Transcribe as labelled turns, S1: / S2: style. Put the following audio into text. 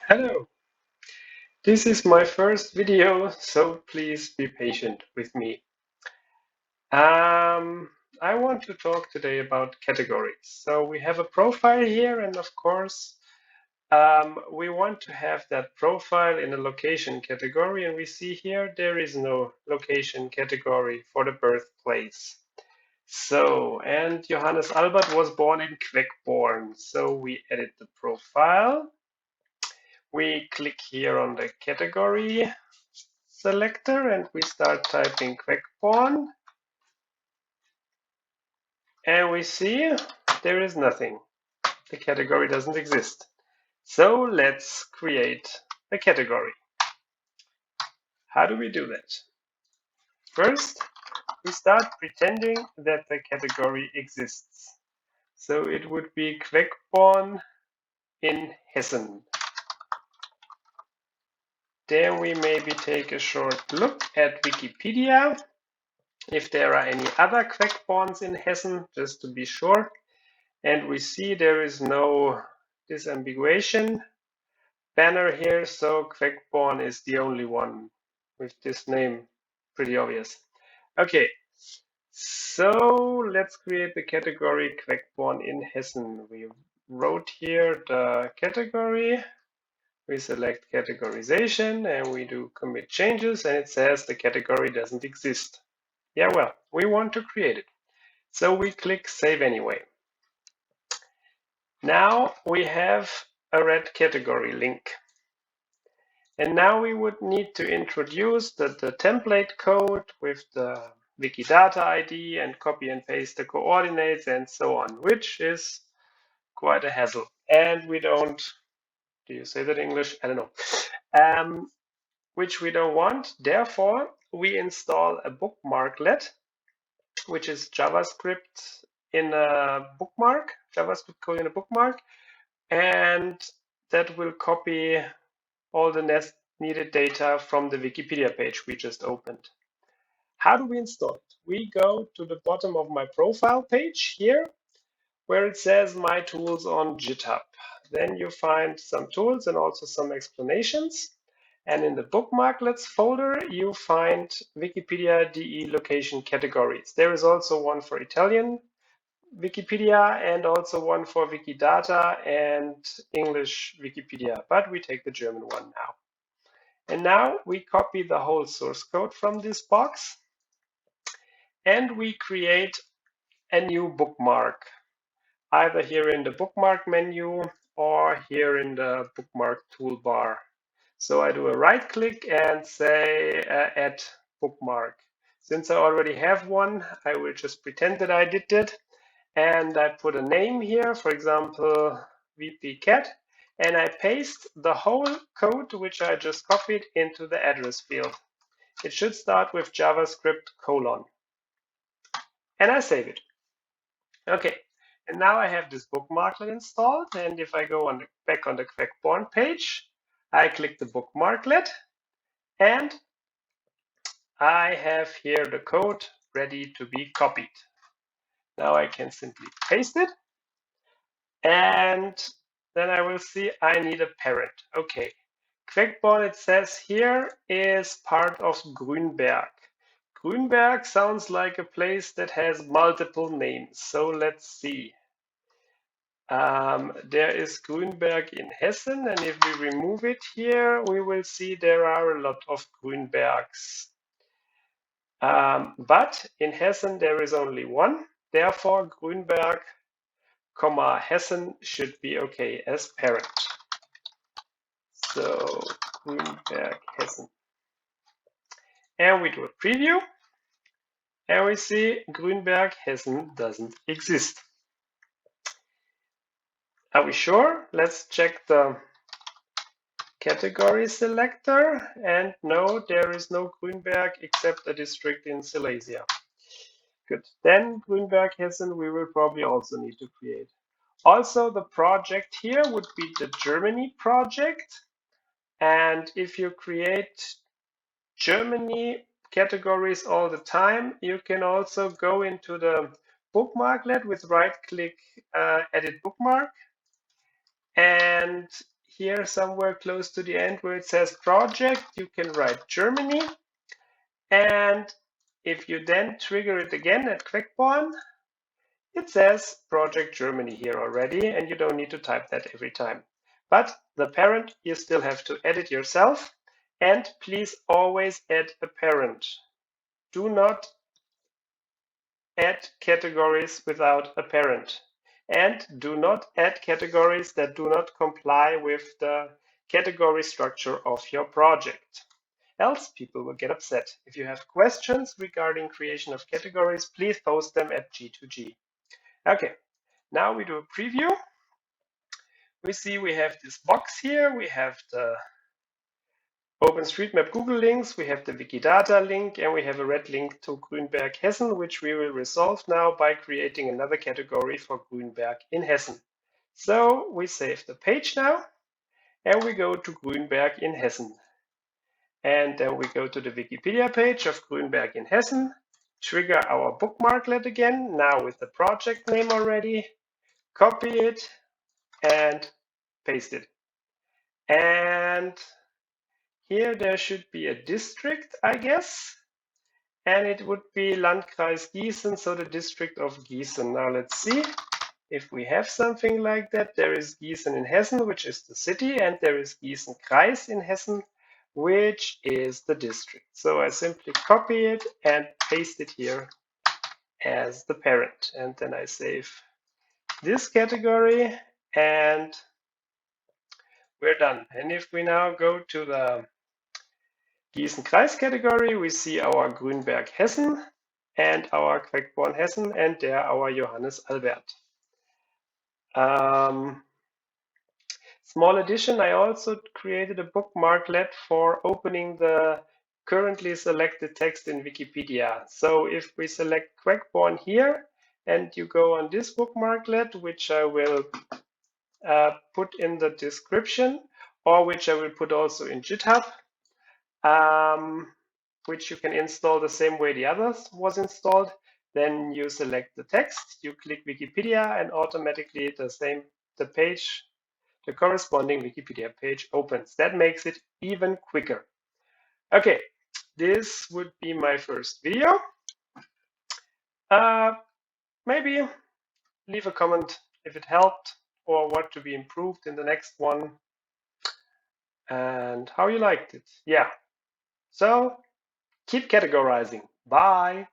S1: Hello, this is my first video, so please be patient with me. Um, I want to talk today about categories. So we have a profile here, and of course, we want to have that profile in a location category, and we see here there is no location category for the birthplace. So, and Johannes Albert was born in Queckborn, so we edit the profile. We click here on the category selector and we start typing Queckborn, and we see there is nothing. The category doesn't exist. So let's create a category. How do we do that? First, we start pretending that the category exists. So it would be Queckborn in Hessen. Then we maybe take a short look at Wikipedia, if there are any other Queckborns in Hessen, just to be sure. And we see there is no disambiguation banner here, so Queckborn is the only one with this name. Pretty obvious. Okay, so let's create the category Queckborn in Hessen. We wrote here the category. We select categorization and we do commit changes, and it says the category doesn't exist. Yeah, well, we want to create it. So we click Save Anyway. Now we have a red category link. And now we would need to introduce the template code with the Wikidata ID and copy and paste the coordinates and so on, which is quite a hassle. And we don't, do you say that in English? I don't know. Which we don't want. Therefore, we install a bookmarklet, which is JavaScript in a bookmark, JavaScript code in a bookmark, and that will copy all the needed data from the Wikipedia page we just opened. How do we install it? We go to the bottom of my profile page here, where it says My Tools on GitHub. Then you find some tools and also some explanations. And in the bookmarklets folder, you find Wikipedia DE location categories. There is also one for Italian Wikipedia and also one for Wikidata and English Wikipedia, but we take the German one now. And now we copy the whole source code from this box and we create a new bookmark, either here in the bookmark menu or here in the bookmark toolbar. So I do a right click and say add bookmark. Since I already have one, I will just pretend that I did it. And I put a name here, for example, vpcat, and I paste the whole code which I just copied into the address field. It should start with JavaScript : and I save it. Okay, and now I have this bookmarklet installed, and if I go back on the Queckborn page, I click the bookmarklet, and I have here the code ready to be copied. Now I can simply paste it, and then I will see I need a parent. Okay, Queckborn, it says here, is part of Grünberg. Grünberg sounds like a place that has multiple names. So let's see. There is Grünberg in Hessen, and if we remove it here, we will see there are a lot of Grünbergs. But in Hessen, there is only one. Therefore, Grünberg, Hessen should be okay as parent. So Grünberg, Hessen. And we do a preview. And we see Grünberg, Hessen doesn't exist. Are we sure? Let's check the category selector. And no, there is no Grünberg except a district in Silesia. Good. Then Grünberg, Hessen, we will probably also need to create. Also, the project here would be the Germany project. And if you create Germany categories all the time, you can also go into the bookmarklet with right click edit bookmark. And here somewhere close to the end where it says project, you can write Germany. And if you then trigger it again at Quickborn, it says project Germany here already, and you don't need to type that every time. But the parent, you still have to edit yourself. And please always add a parent. Do not add categories without a parent. And do not add categories that do not comply with the category structure of your project. Else people will get upset. If you have questions regarding creation of categories, please post them at G2G. Okay, now we do a preview. We see we have this box here. We have the OpenStreetMap Google links, we have the Wikidata link, and we have a red link to Grünberg, Hessen, which we will resolve now by creating another category for Grünberg in Hessen. So we save the page now, and we go to Grünberg in Hessen. And then we go to the Wikipedia page of Grünberg in Hessen, trigger our bookmarklet again, now with the project name already, copy it, and paste it. And here there should be a district, I guess, and it would be Landkreis Gießen, so the district of Gießen. Now let's see if we have something like that. There is Gießen in Hessen, which is the city, and there is Gießen Kreis in Hessen, which is the district. So I simply copy it and paste it here as the parent. And then I save this category and we're done. And if we now go to the Gießen Kreis category, we see our Grünberg Hessen and our Quickborn Hessen, and there our Johannes Albert. Small addition, I also created a bookmarklet for opening the currently selected text in Wikipedia. So if we select Quickborn here and you go on this bookmarklet, which I will put in the description, or which I will put also in GitHub, which you can install the same way the others was installed. Then you select the text, you click Wikipedia, and automatically the page, the corresponding Wikipedia page opens. That makes it even quicker. Okay, this would be my first video. Maybe leave a comment if it helped or what to be improved in the next one and how you liked it. Yeah, so keep categorizing. Bye.